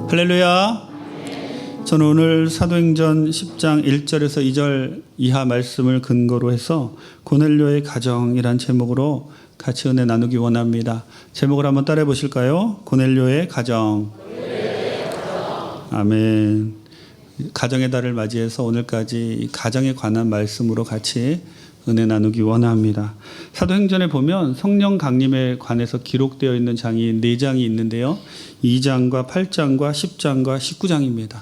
할렐루야. 저는 오늘 사도행전 10장 1절에서 2절 이하 말씀을 근거로 해서 고넬료의 가정이란 제목으로 같이 은혜 나누기 원합니다. 제목을 한번 따라해 보실까요? 고넬료의 가정. 아멘. 가정의 달을 맞이해서 오늘까지 가정에 관한 말씀으로 같이 은혜 나누기 원합니다. 사도행전에 보면 성령 강림에 관해서 기록되어 있는 장이 4장이 있는데요. 2장과 8장과 10장과 19장입니다.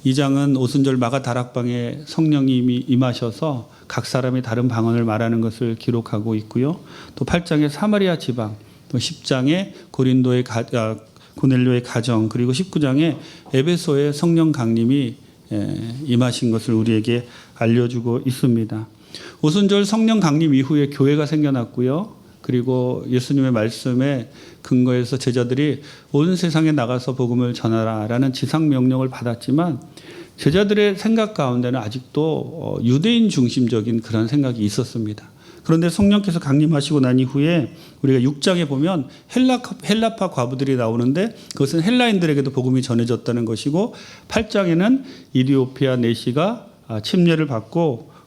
2장은 오순절 마가 다락방에 성령님이 임하셔서 각 사람이 다른 방언을 말하는 것을 기록하고 있고요. 또 8장에 사마리아 지방, 또 10장에 고넬료의 가정, 그리고 19장에 에베소의 성령 강림이 임하신 것을 우리에게 알려주고 있습니다. 오순절 성령 강림 이후에 교회가 생겨났고요. 그리고 예수님의 말씀에 근거해서 제자들이 온 세상에 나가서 복음을 전하라라는 지상 명령을 받았지만 제자들의 생각 가운데는 아직도 유대인 중심적인 그런 생각이 있었습니다. 그런데 성령께서 강림하시고 난 이후에 우리가 6장에 보면 헬라파 과부들이 나오는데 그것은 헬라인들에게도 복음이 전해졌다는 것이고 8장에는 이디오피아 내시가 침례를 받고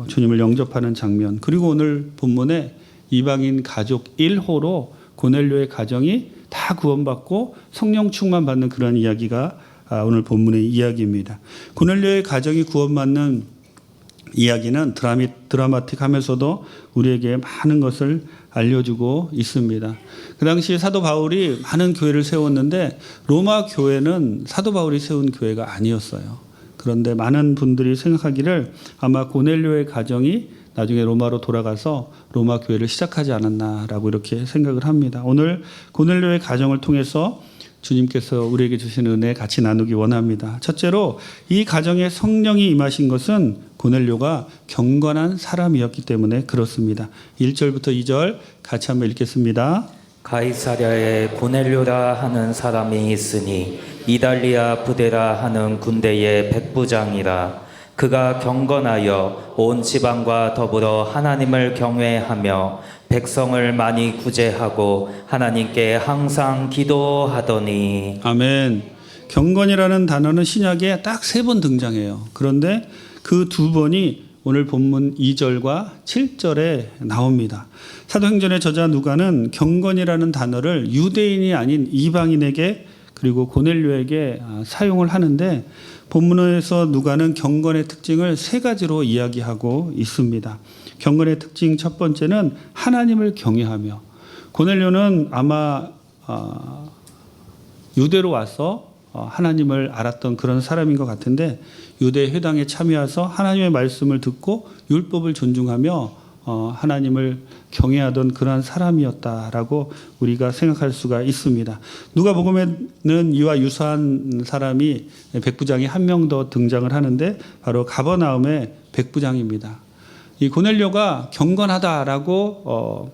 주님을 영접하는 장면, 그리고 오늘 본문에 이방인 가족 1호로 고넬료의 가정이 다 구원받고 성령 충만 받는 그런 이야기가 오늘 본문의 이야기입니다. 고넬료의 가정이 구원받는 이야기는 드라마틱하면서도 우리에게 많은 것을 알려주고 있습니다. 그 당시 사도 바울이 많은 교회를 세웠는데 로마 교회는 사도 바울이 세운 교회가 아니었어요. 그런데 많은 분들이 생각하기를 아마 고넬료의 가정이 나중에 로마로 돌아가서 로마 교회를 시작하지 않았나라고 이렇게 생각을 합니다. 오늘 고넬료의 가정을 통해서 주님께서 우리에게 주신 은혜 같이 나누기 원합니다. 첫째로 이 가정에 성령이 임하신 것은 고넬료가 경건한 사람이었기 때문에 그렇습니다. 1절부터 2절 같이 한번 읽겠습니다. 가이사랴에 고넬료라 하는 사람이 있으니 이달리아 부데라 하는 군대의 백부장이라. 그가 경건하여 온 지방과 더불어 하나님을 경외하며 백성을 많이 구제하고 하나님께 항상 기도하더니. 아멘. 경건이라는 단어는 신약에 딱 3번 등장해요. 그런데 그 2번이 오늘 본문 2절과 7절에 나옵니다. 사도행전의 저자 누가는 경건이라는 단어를 유대인이 아닌 이방인에게 그리고 고넬료에게 사용을 하는데 본문에서 누가는 경건의 특징을 3가지로 이야기하고 있습니다. 경건의 특징 첫 번째는 하나님을 경외하며, 고넬료는 아마 유대로 와서 하나님을 알았던 그런 사람인 것 같은데 유대 회당에 참여해서 하나님의 말씀을 듣고 율법을 존중하며 하나님을 경외하던 그러한 사람이었다라고 우리가 생각할 수가 있습니다. 누가복음에는 이와 유사한 사람이 백부장이 한 명 더 등장을 하는데 바로 가버나움의 백부장입니다. 이 고넬료가 경건하다라고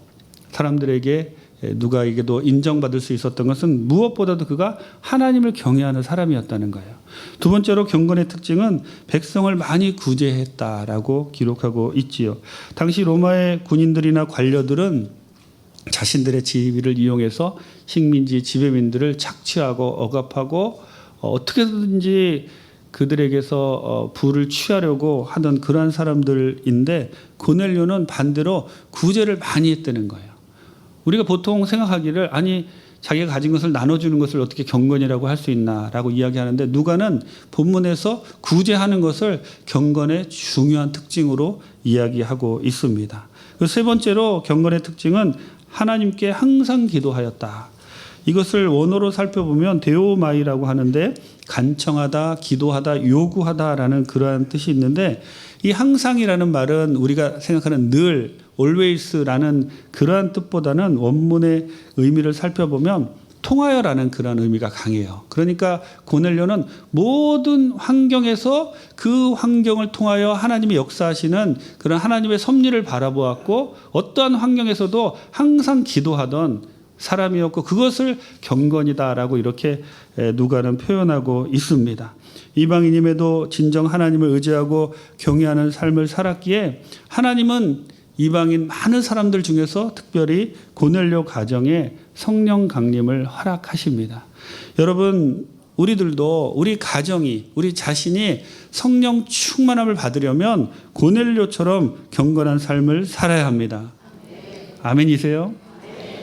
사람들에게 누가에게도 인정받을 수 있었던 것은 무엇보다도 그가 하나님을 경외하는 사람이었다는 거예요. 두 번째로 경건의 특징은 백성을 많이 구제했다라고 기록하고 있지요. 당시 로마의 군인들이나 관료들은 자신들의 지위를 이용해서 식민지 지배민들을 착취하고 억압하고 어떻게든지 그들에게서 부를 취하려고 하던 그러한 사람들인데 고넬료는 반대로 구제를 많이 했다는 거예요. 우리가 보통 생각하기를 아니 자기가 가진 것을 나눠주는 것을 어떻게 경건이라고 할 수 있나라고 이야기하는데 누가는 본문에서 구제하는 것을 경건의 중요한 특징으로 이야기하고 있습니다. 그 세 번째로 경건의 특징은 하나님께 항상 기도하였다. 이것을 원어로 살펴보면 데오마이라고 하는데 간청하다, 기도하다, 요구하다라는 그러한 뜻이 있는데 이 항상이라는 말은 우리가 생각하는 늘, always라는 그러한 뜻보다는 원문의 의미를 살펴보면 통하여라는 그런 의미가 강해요. 그러니까 고넬료는 모든 환경에서 그 환경을 통하여 하나님이 역사하시는 그런 하나님의 섭리를 바라보았고 어떠한 환경에서도 항상 기도하던 사람이었고 그것을 경건이다라고 이렇게 누가는 표현하고 있습니다. 이방인임에도 진정 하나님을 의지하고 경외하는 삶을 살았기에 하나님은 이방인 많은 사람들 중에서 특별히 고넬료 가정에 성령 강림을 허락하십니다. 여러분 우리들도 우리 가정이 우리 자신이 성령 충만함을 받으려면 고넬료처럼 경건한 삶을 살아야 합니다. 아멘이세요?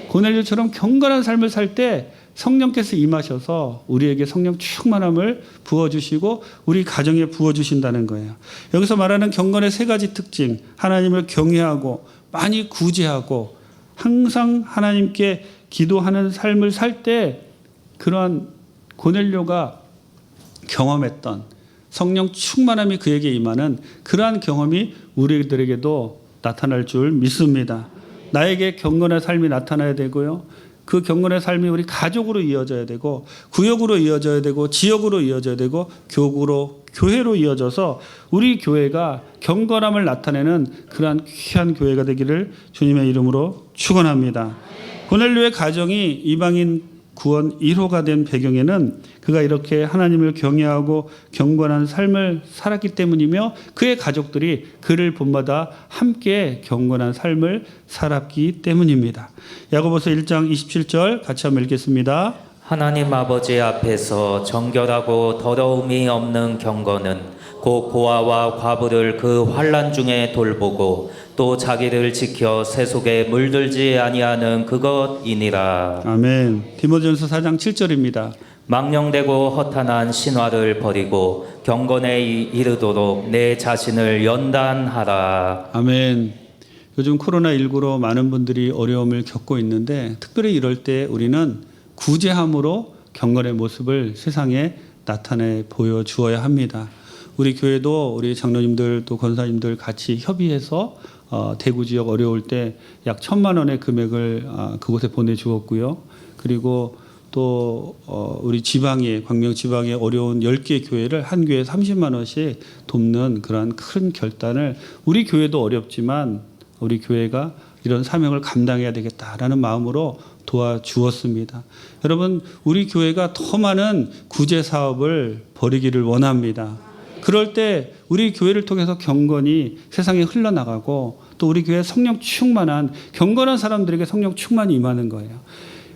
고넬료처럼 경건한 삶을 살 때 성령께서 임하셔서 우리에게 성령 충만함을 부어주시고 우리 가정에 부어주신다는 거예요. 여기서 말하는 경건의 세 가지 특징, 하나님을 경외하고 많이 구제하고 항상 하나님께 기도하는 삶을 살 때 그러한 고넬료가 경험했던 성령 충만함이 그에게 임하는 그러한 경험이 우리들에게도 나타날 줄 믿습니다. 나에게 경건의 삶이 나타나야 되고요. 그 경건의 삶이 우리 가족으로 이어져야 되고 구역으로 이어져야 되고 지역으로 이어져야 되고 교회로 이어져서 우리 교회가 경건함을 나타내는 그러한 귀한 교회가 되기를 주님의 이름으로 축원합니다. 고넬료의 가정이 이방인 구원 1호가 된 배경에는 그가 이렇게 하나님을 경외하고 경건한 삶을 살았기 때문이며 그의 가족들이 그를 본받아 함께 경건한 삶을 살았기 때문입니다. 야고보서 1장 27절 같이 한번 읽겠습니다. 하나님 아버지 앞에서 정결하고 더러움이 없는 경건은 곧 고아와 과부를 그 환난 중에 돌보고 또 자기를 지켜 세속에 물들지 아니하는 그것이니라. 아멘. 디모데전서 4장 7절입니다. 망령되고 허탄한 신화를 버리고 경건에 이르도록 내 자신을 연단하라. 아멘. 요즘 코로나19로 많은 분들이 어려움을 겪고 있는데 특별히 이럴 때 우리는 구제함으로 경건의 모습을 세상에 나타내 보여주어야 합니다. 우리 교회도 우리 장로님들 또 권사님들 같이 협의해서 대구 지역 어려울 때 약 1,000만 원의 금액을 그곳에 보내주었고요. 그리고 또 우리 지방에 광명 지방에 어려운 10개 교회를 한 교회에 30만 원씩 돕는 그러한 큰 결단을 우리 교회도 어렵지만 우리 교회가 이런 사명을 감당해야 되겠다라는 마음으로 도와주었습니다. 여러분 우리 교회가 더 많은 구제 사업을 벌이기를 원합니다. 그럴 때 우리 교회를 통해서 경건이 세상에 흘러나가고 또 우리 교회 성령 충만한 경건한 사람들에게 성령 충만이 임하는 거예요.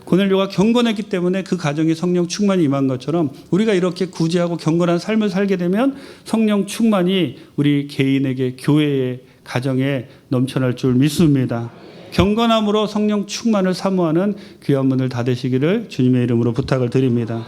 고넬료가 경건했기 때문에 그 가정에 성령 충만이 임한 것처럼 우리가 이렇게 구제하고 경건한 삶을 살게 되면 성령 충만이 우리 개인에게 교회에 가정에 넘쳐날 줄 믿습니다. 경건함으로 성령 충만을 사모하는 귀한 문을 닫으시기를 주님의 이름으로 부탁을 드립니다.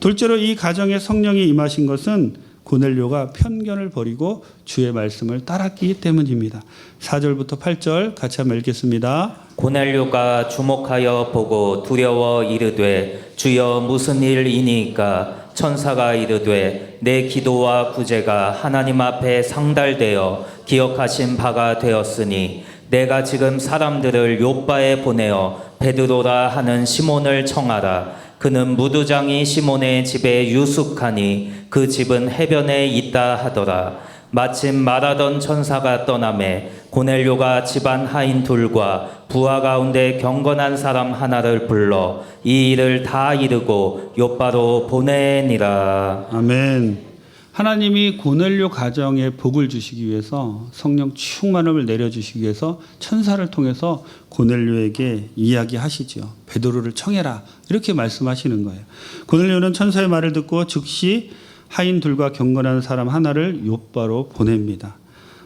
둘째로 이 가정에 성령이 임하신 것은 고넬료가 편견을 버리고 주의 말씀을 따랐기 때문입니다. 4절부터 8절 같이 한번 읽겠습니다. 고넬료가 주목하여 보고 두려워 이르되 주여 무슨 일이니까 천사가 이르되 내 기도와 구제가 하나님 앞에 상달되어 기억하신 바가 되었으니 내가 지금 사람들을 요바에 보내어 베드로라 하는 시몬을 청하라. 그는 무두장이 시몬의 집에 유숙하니 그 집은 해변에 있다 하더라. 마침 말하던 천사가 떠나매 고넬료가 집안 하인 둘과 부하 가운데 경건한 사람 하나를 불러 이 일을 다 이루고 요바로 보내니라. 아멘. 하나님이 고넬료 가정에 복을 주시기 위해서 성령 충만함을 내려주시기 위해서 천사를 통해서 고넬료에게 이야기하시죠. 베드로를 청해라 이렇게 말씀하시는 거예요. 고넬료는 천사의 말을 듣고 즉시 하인 둘과 경건한 사람 하나를 요바로 보냅니다.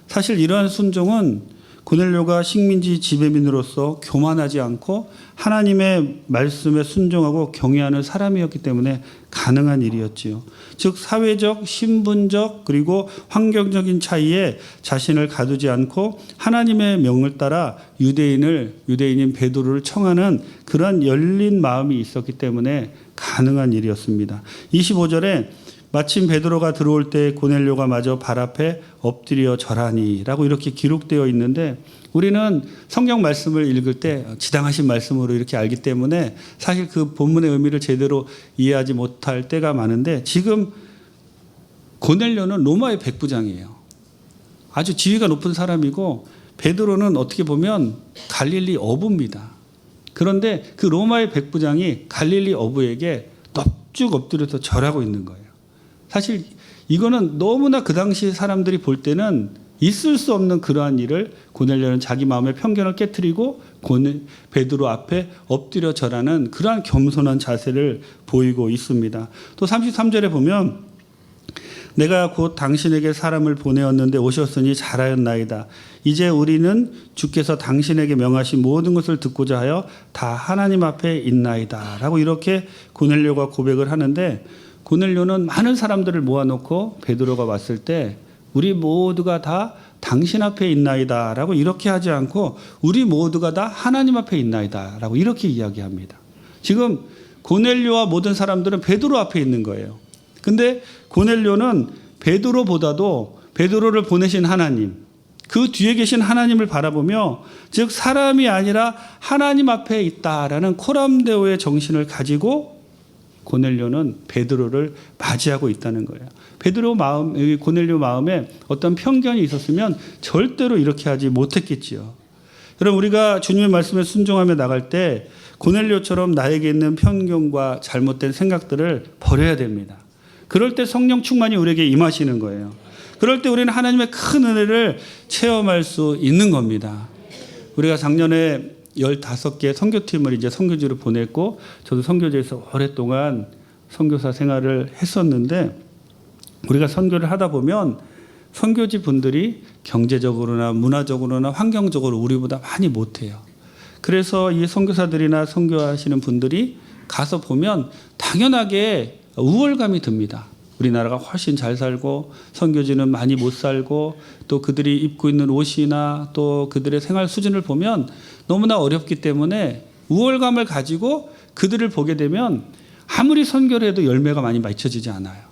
사실 이러한 순종은 고넬료가 식민지 지배민으로서 교만하지 않고 하나님의 말씀에 순종하고 경외하는 사람이었기 때문에 가능한 일이었지요. 즉 사회적, 신분적 그리고 환경적인 차이에 자신을 가두지 않고 하나님의 명을 따라 유대인인 베드로를 청하는 그런 열린 마음이 있었기 때문에 가능한 일이었습니다. 25절에 마침 베드로가 들어올 때 고넬료가 마저 발 앞에 엎드려 절하니라고 이렇게 기록되어 있는데 우리는 성경 말씀을 읽을 때 지당하신 말씀으로 이렇게 알기 때문에 사실 그 본문의 의미를 제대로 이해하지 못할 때가 많은데 지금 고넬료는 로마의 백부장이에요. 아주 지위가 높은 사람이고 베드로는 어떻게 보면 갈릴리 어부입니다. 그런데 그 로마의 백부장이 갈릴리 어부에게 넙죽 엎드려서 절하고 있는 거예요. 사실 이거는 너무나 그 당시 사람들이 볼 때는 있을 수 없는 그러한 일을 고넬료는 자기 마음의 편견을 깨트리고 베드로 앞에 엎드려 절하는 그러한 겸손한 자세를 보이고 있습니다. 또 33절에 보면 내가 곧 당신에게 사람을 보내었는데 오셨으니 잘하였나이다. 이제 우리는 주께서 당신에게 명하신 모든 것을 듣고자 하여 다 하나님 앞에 있나이다. 라고 이렇게 고넬료가 고백을 하는데, 고넬료는 많은 사람들을 모아놓고 베드로가 왔을 때 우리 모두가 다 당신 앞에 있나이다 라고 이렇게 하지 않고 우리 모두가 다 하나님 앞에 있나이다 라고 이렇게 이야기합니다. 지금 고넬료와 모든 사람들은 베드로 앞에 있는 거예요. 근데 고넬료는 베드로보다도 베드로를 보내신 하나님, 그 뒤에 계신 하나님을 바라보며, 즉 사람이 아니라 하나님 앞에 있다라는 코람데오의 정신을 가지고 고넬료는 베드로를 맞이하고 있다는 거예요. 고넬료 마음에 어떤 편견이 있었으면 절대로 이렇게 하지 못했겠지요. 여러분, 우리가 주님의 말씀에 순종하며 나갈 때 고넬료처럼 나에게 있는 편견과 잘못된 생각들을 버려야 됩니다. 그럴 때 성령 충만이 우리에게 임하시는 거예요. 그럴 때 우리는 하나님의 큰 은혜를 체험할 수 있는 겁니다. 우리가 작년에 15개 선교팀을 이제 선교지로 보냈고, 저도 선교지에서 오랫동안 선교사 생활을 했었는데, 우리가 선교를 하다 보면 선교지 분들이 경제적으로나 문화적으로나 환경적으로 우리보다 많이 못해요. 그래서 이 선교사들이나 선교하시는 분들이 가서 보면 당연하게 우월감이 듭니다. 우리나라가 훨씬 잘 살고 선교지는 많이 못 살고, 또 그들이 입고 있는 옷이나 또 그들의 생활 수준을 보면 너무나 어렵기 때문에 우월감을 가지고 그들을 보게 되면 아무리 선교를 해도 열매가 많이 맺혀지지 않아요.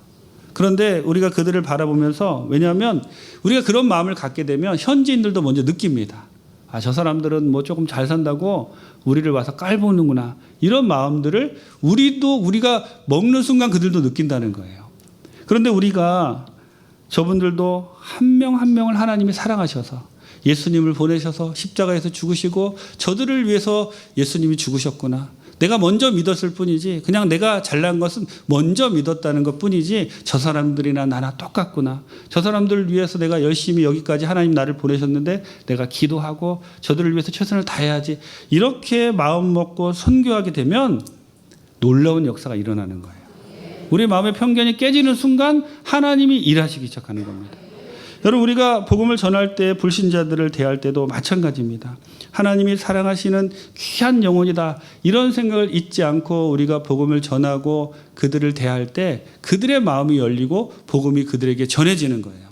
그런데 우리가 그들을 바라보면서, 왜냐하면 우리가 그런 마음을 갖게 되면 현지인들도 먼저 느낍니다. 아, 저 사람들은 뭐 조금 잘 산다고 우리를 와서 깔보는구나. 이런 마음들을 우리가 먹는 순간 그들도 느낀다는 거예요. 그런데 우리가 저분들도 한 명 한 명을 하나님이 사랑하셔서 예수님을 보내셔서 십자가에서 죽으시고 저들을 위해서 예수님이 죽으셨구나. 내가 먼저 믿었을 뿐이지, 그냥 내가 잘난 것은 먼저 믿었다는 것 뿐이지 저 사람들이나 나나 똑같구나. 저 사람들을 위해서 내가 열심히 여기까지 하나님 나를 보내셨는데 내가 기도하고 저들을 위해서 최선을 다해야지. 이렇게 마음 먹고 선교하게 되면 놀라운 역사가 일어나는 거예요. 우리 마음의 편견이 깨지는 순간 하나님이 일하시기 시작하는 겁니다. 여러분, 우리가 복음을 전할 때 불신자들을 대할 때도 마찬가지입니다. 하나님이 사랑하시는 귀한 영혼이다, 이런 생각을 잊지 않고 우리가 복음을 전하고 그들을 대할 때 그들의 마음이 열리고 복음이 그들에게 전해지는 거예요.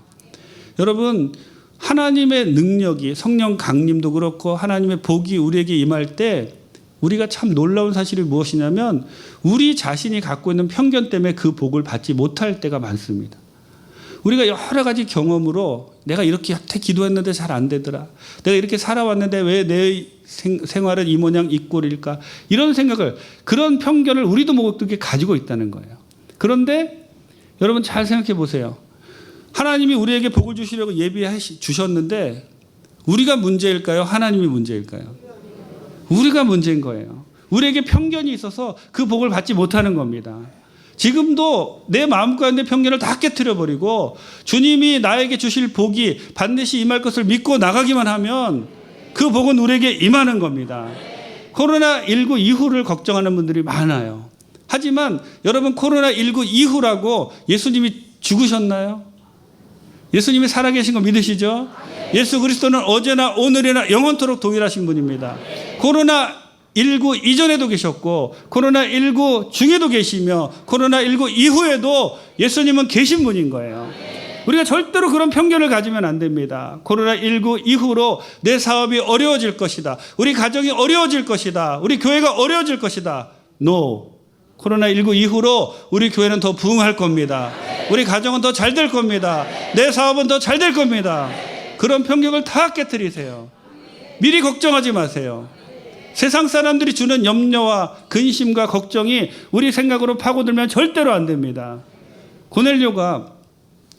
여러분, 하나님의 능력이, 성령 강림도 그렇고 하나님의 복이 우리에게 임할 때 우리가 참 놀라운 사실이 무엇이냐면, 우리 자신이 갖고 있는 편견 때문에 그 복을 받지 못할 때가 많습니다. 우리가 여러 가지 경험으로 내가 이렇게 기도했는데 잘 안 되더라, 내가 이렇게 살아왔는데 왜 내 생활은 이 모양 이 꼴일까, 이런 생각을, 그런 편견을 우리도 모두게 가지고 있다는 거예요. 그런데 여러분 잘 생각해 보세요. 하나님이 우리에게 복을 주시려고 예비해 주셨는데 우리가 문제일까요? 하나님이 문제일까요? 우리가 문제인 거예요. 우리에게 편견이 있어서 그 복을 받지 못하는 겁니다. 지금도 내 마음가운데 편견을 다 깨트려버리고 주님이 나에게 주실 복이 반드시 임할 것을 믿고 나가기만 하면 그 복은 우리에게 임하는 겁니다. 코로나19 이후를 걱정하는 분들이 많아요. 하지만 여러분, 코로나19 이후라고 예수님이 죽으셨나요? 예수님이 살아계신 거 믿으시죠? 예수 그리스도는 어제나 오늘이나 영원토록 동일하신 분입니다. 코로나19 이전에도 계셨고 코로나19 중에도 계시며 코로나19 이후에도 예수님은 계신 분인 거예요. 우리가 절대로 그런 편견을 가지면 안 됩니다. 코로나19 이후로 내 사업이 어려워질 것이다, 우리 가정이 어려워질 것이다, 우리 교회가 어려워질 것이다. No. 코로나19 이후로 우리 교회는 더 부흥할 겁니다. 우리 가정은 더 잘 될 겁니다. 내 사업은 더 잘 될 겁니다. 그런 편견을 다 깨트리세요. 미리 걱정하지 마세요. 세상 사람들이 주는 염려와 근심과 걱정이 우리 생각으로 파고들면 절대로 안 됩니다. 고넬료가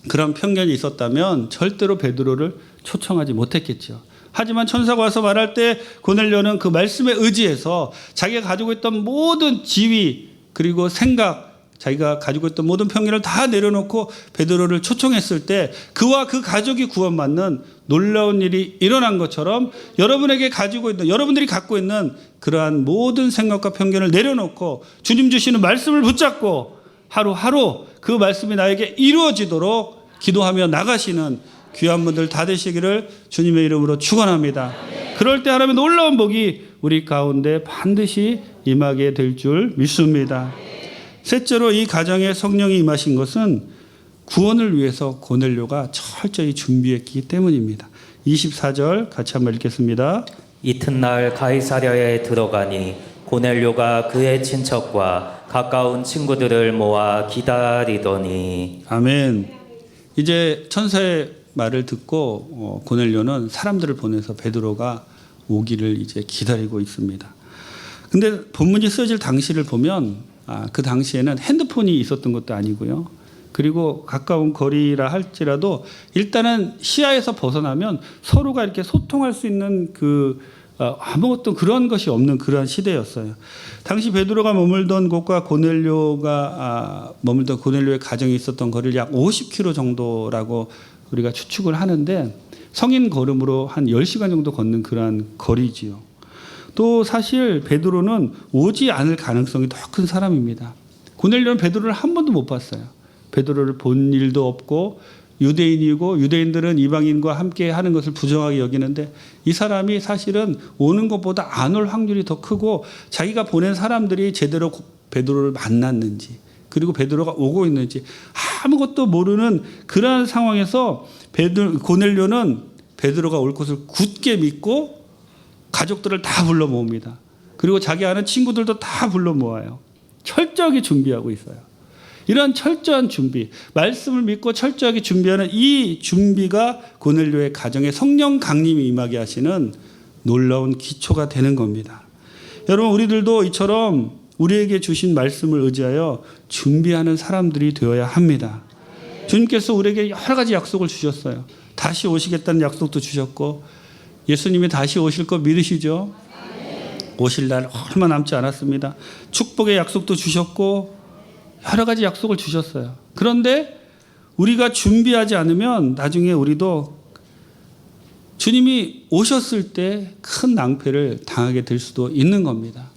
그런 편견이 있었다면 절대로 베드로를 초청하지 못했겠죠. 하지만 천사가 와서 말할 때 고넬료는 그 말씀에 의지해서 자기가 가지고 있던 모든 지위 그리고 생각, 자기가 가지고 있던 모든 편견을 다 내려놓고 베드로를 초청했을 때 그와 그 가족이 구원받는 놀라운 일이 일어난 것처럼 여러분들이 갖고 있는 그러한 모든 생각과 편견을 내려놓고 주님 주시는 말씀을 붙잡고 하루하루 그 말씀이 나에게 이루어지도록 기도하며 나가시는 귀한 분들 다 되시기를 주님의 이름으로 축원합니다. 그럴 때 하나님의 놀라운 복이 우리 가운데 반드시 임하게 될 줄 믿습니다. 셋째로 이 가정에 성령이 임하신 것은 구원을 위해서 고넬료가 철저히 준비했기 때문입니다. 24절 같이 한번 읽겠습니다. 이튿날 가이사랴에 들어가니 고넬료가 그의 친척과 가까운 친구들을 모아 기다리더니. 아멘. 이제 천사의 말을 듣고 고넬료는 사람들을 보내서 베드로가 오기를 이제 기다리고 있습니다. 근데 본문이 쓰여질 당시를 보면 그 당시에는 핸드폰이 있었던 것도 아니고요. 그리고 가까운 거리라 할지라도 일단은 시야에서 벗어나면 서로가 이렇게 소통할 수 있는 아무것도 그런 것이 없는 그러한 시대였어요. 당시 베드로가 머물던 곳과 고넬료가 머물던 고넬료의 가정이 있었던 거리를 약 50km 정도라고 우리가 추측을 하는데 성인 걸음으로 한 10시간 정도 걷는 그러한 거리지요. 또 사실 베드로는 오지 않을 가능성이 더 큰 사람입니다. 고넬료는 베드로를 한 번도 못 봤어요. 베드로를 본 일도 없고 유대인이고 유대인들은 이방인과 함께 하는 것을 부정하게 여기는데 이 사람이 사실은 오는 것보다 안 올 확률이 더 크고 자기가 보낸 사람들이 제대로 베드로를 만났는지 그리고 베드로가 오고 있는지 아무것도 모르는 그러한 상황에서 고넬료는 베드로가 올 것을 굳게 믿고 가족들을 다 불러 모읍니다. 그리고 자기 아는 친구들도 다 불러 모아요. 철저하게 준비하고 있어요. 이런 철저한 준비, 말씀을 믿고 철저하게 준비하는 이 준비가 고넬료의 가정에 성령 강림이 임하게 하시는 놀라운 기초가 되는 겁니다. 여러분 우리들도 이처럼 우리에게 주신 말씀을 의지하여 준비하는 사람들이 되어야 합니다. 주님께서 우리에게 여러 가지 약속을 주셨어요. 다시 오시겠다는 약속도 주셨고 예수님이 다시 오실 거 믿으시죠? 오실 날 얼마 남지 않았습니다. 축복의 약속도 주셨고 여러 가지 약속을 주셨어요. 그런데 우리가 준비하지 않으면 나중에 우리도 주님이 오셨을 때 큰 낭패를 당하게 될 수도 있는 겁니다.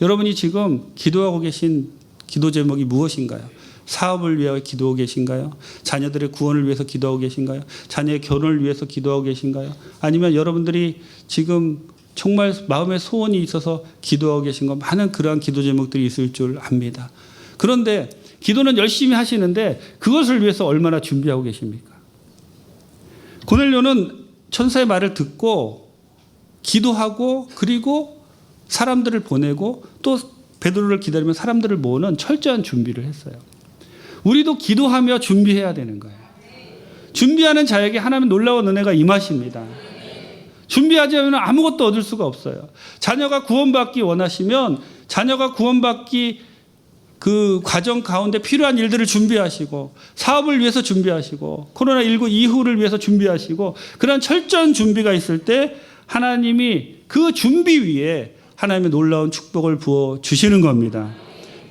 여러분이 지금 기도하고 계신 기도 제목이 무엇인가요? 사업을 위하여 기도하고 계신가요? 자녀들의 구원을 위해서 기도하고 계신가요? 자녀의 결혼을 위해서 기도하고 계신가요? 아니면 여러분들이 지금 정말 마음에 소원이 있어서 기도하고 계신 거 많은 그러한 기도 제목들이 있을 줄 압니다. 그런데 기도는 열심히 하시는데 그것을 위해서 얼마나 준비하고 계십니까? 고넬료는 천사의 말을 듣고 기도하고 그리고 사람들을 보내고 또 베드로를 기다리며 사람들을 모으는 철저한 준비를 했어요. 우리도 기도하며 준비해야 되는 거예요. 준비하는 자에게 하나님의 놀라운 은혜가 임하십니다. 준비하지 않으면 아무것도 얻을 수가 없어요. 자녀가 구원받기 원하시면 자녀가 구원받기 그 과정 가운데 필요한 일들을 준비하시고 사업을 위해서 준비하시고 코로나19 이후를 위해서 준비하시고 그런 철저한 준비가 있을 때 하나님이 그 준비 위에 하나님의 놀라운 축복을 부어 주시는 겁니다.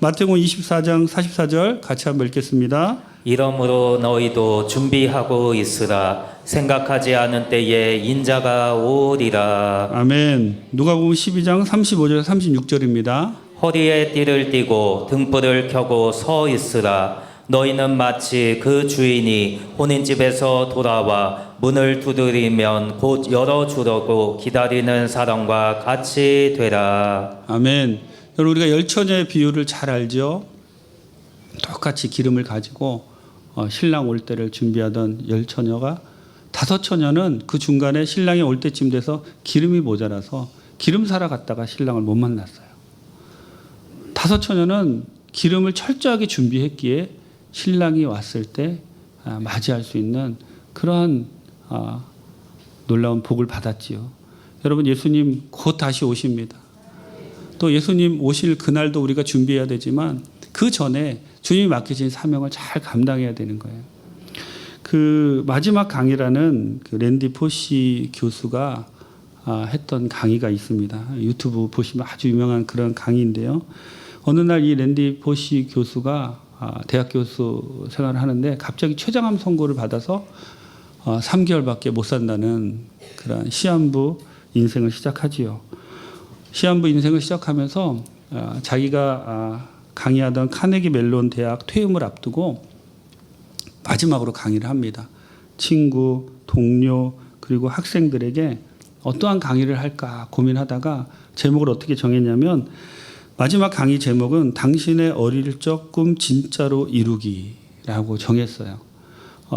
마태복음 24장 44절 같이 한번 읽겠습니다. 이러므로 너희도 준비하고 있으라. 생각하지 않은 때에 인자가 오리라. 아멘. 누가복음 12장 35절 36절입니다. 허리에 띠를 띠고 등불을 켜고 서 있으라. 너희는 마치 그 주인이 혼인집에서 돌아와 문을 두드리면 곧 열어주려고 기다리는 사람과 같이 되라. 아멘. 여러분 우리가 열처녀의 비유를 잘 알죠? 똑같이 기름을 가지고 신랑 올 때를 준비하던 열처녀가 다섯 처녀는 그 중간에 신랑이 올 때쯤 돼서 기름이 모자라서 기름 사러 갔다가 신랑을 못 만났어요. 다섯 처녀는 기름을 철저하게 준비했기에 신랑이 왔을 때 맞이할 수 있는 그러한 놀라운 복을 받았지요. 여러분 예수님 곧 다시 오십니다. 또 예수님 오실 그날도 우리가 준비해야 되지만 그 전에 주님이 맡기신 사명을 잘 감당해야 되는 거예요. 그 마지막 강의라는 그 랜디 포시 교수가 했던 강의가 있습니다. 유튜브 보시면 아주 유명한 그런 강의인데요. 어느 날 이 랜디 포시 교수가 대학 교수 생활을 하는데 갑자기 췌장암 선고를 받아서 3개월밖에 못 산다는 그런 시한부 인생을 시작하지요. 시한부 인생을 시작하면서 자기가 강의하던 카네기 멜론 대학 퇴임을 앞두고 마지막으로 강의를 합니다. 친구, 동료 그리고 학생들에게 어떠한 강의를 할까 고민하다가 제목을 어떻게 정했냐면 마지막 강의 제목은 당신의 어릴 적 꿈 진짜로 이루기라고 정했어요.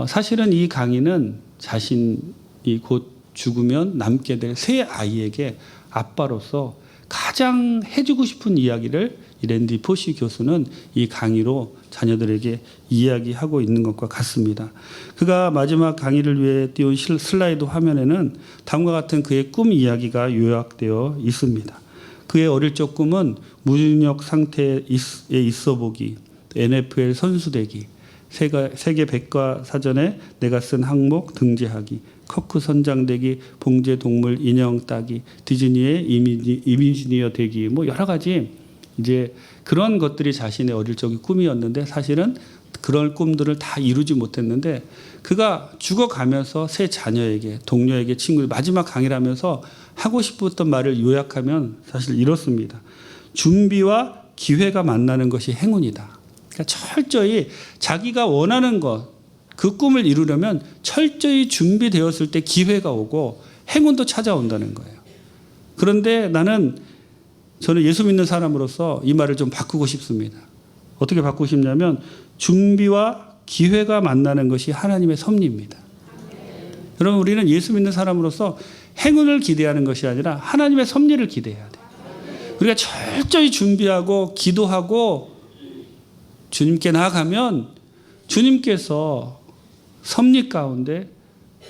사실은 이 강의는 자신이 곧 죽으면 남게 될 새 아이에게 아빠로서 가장 해주고 싶은 이야기를 이 랜디 포시 교수는 이 강의로 자녀들에게 이야기하고 있는 것과 같습니다. 그가 마지막 강의를 위해 띄운 슬라이드 화면에는 다음과 같은 그의 꿈 이야기가 요약되어 있습니다. 그의 어릴 적 꿈은 무중력 상태에 있어 보기, NFL 선수 되기, 세계 백과사전에 내가 쓴 항목 등재하기, 커크 선장되기, 봉제 동물 인형 따기, 디즈니의 이미지니어 되기, 뭐 여러 가지 이제 그런 것들이 자신의 어릴 적의 꿈이었는데 사실은 그런 꿈들을 다 이루지 못했는데 그가 죽어가면서 새 자녀에게, 동료에게, 친구에게 마지막 강의를 하면서 하고 싶었던 말을 요약하면 사실 이렇습니다. 준비와 기회가 만나는 것이 행운이다. 그러니까 철저히 자기가 원하는 것, 그 꿈을 이루려면 철저히 준비되었을 때 기회가 오고 행운도 찾아온다는 거예요. 그런데 저는 예수 믿는 사람으로서 이 말을 좀 바꾸고 싶습니다. 어떻게 바꾸고 싶냐면 준비와 기회가 만나는 것이 하나님의 섭리입니다. 여러분 우리는 예수 믿는 사람으로서 행운을 기대하는 것이 아니라 하나님의 섭리를 기대해야 돼요. 우리가 철저히 준비하고 기도하고 주님께 나아가면 주님께서 섭리 가운데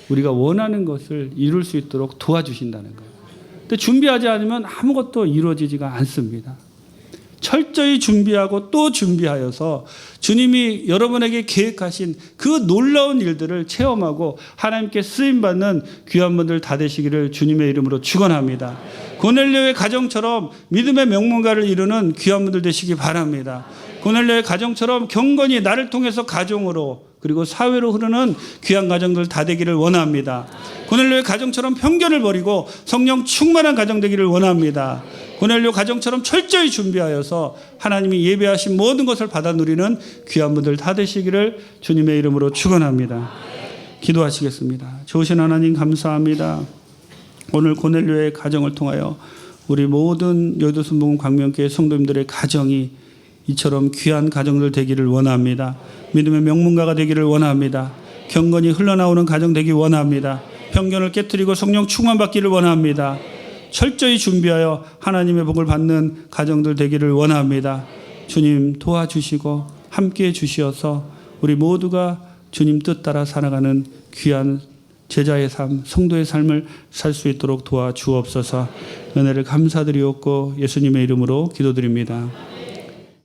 우리가 원하는 것을 이룰 수 있도록 도와주신다는 거예요. 근데 준비하지 않으면 아무것도 이루어지지가 않습니다. 철저히 준비하고 또 준비하여서 주님이 여러분에게 계획하신 그 놀라운 일들을 체험하고 하나님께 쓰임받는 귀한 분들 다 되시기를 주님의 이름으로 축원합니다. 고넬료의 가정처럼 믿음의 명문가를 이루는 귀한 분들 되시기 바랍니다. 고넬료의 가정처럼 경건히 나를 통해서 가정으로 그리고 사회로 흐르는 귀한 가정들 다 되기를 원합니다. 고넬료의 가정처럼 편견을 버리고 성령 충만한 가정 되기를 원합니다. 고넬료 가정처럼 철저히 준비하여서 하나님이 예배하신 모든 것을 받아 누리는 귀한 분들 다 되시기를 주님의 이름으로 축원합니다. 기도하시겠습니다. 좋으신 하나님 감사합니다. 오늘 고넬료의 가정을 통하여 우리 모든 여의도 순복음 광명교회 성도님들의 가정이 이처럼 귀한 가정들 되기를 원합니다. 믿음의 명문가가 되기를 원합니다. 경건이 흘러나오는 가정 되기 원합니다. 편견을 깨트리고 성령 충만받기를 원합니다. 철저히 준비하여 하나님의 복을 받는 가정들 되기를 원합니다. 주님 도와주시고 함께해 주시어서 우리 모두가 주님 뜻 따라 살아가는 귀한 제자의 삶, 성도의 삶을 살 수 있도록 도와주옵소서. 은혜를 감사드리옵고 예수님의 이름으로 기도드립니다.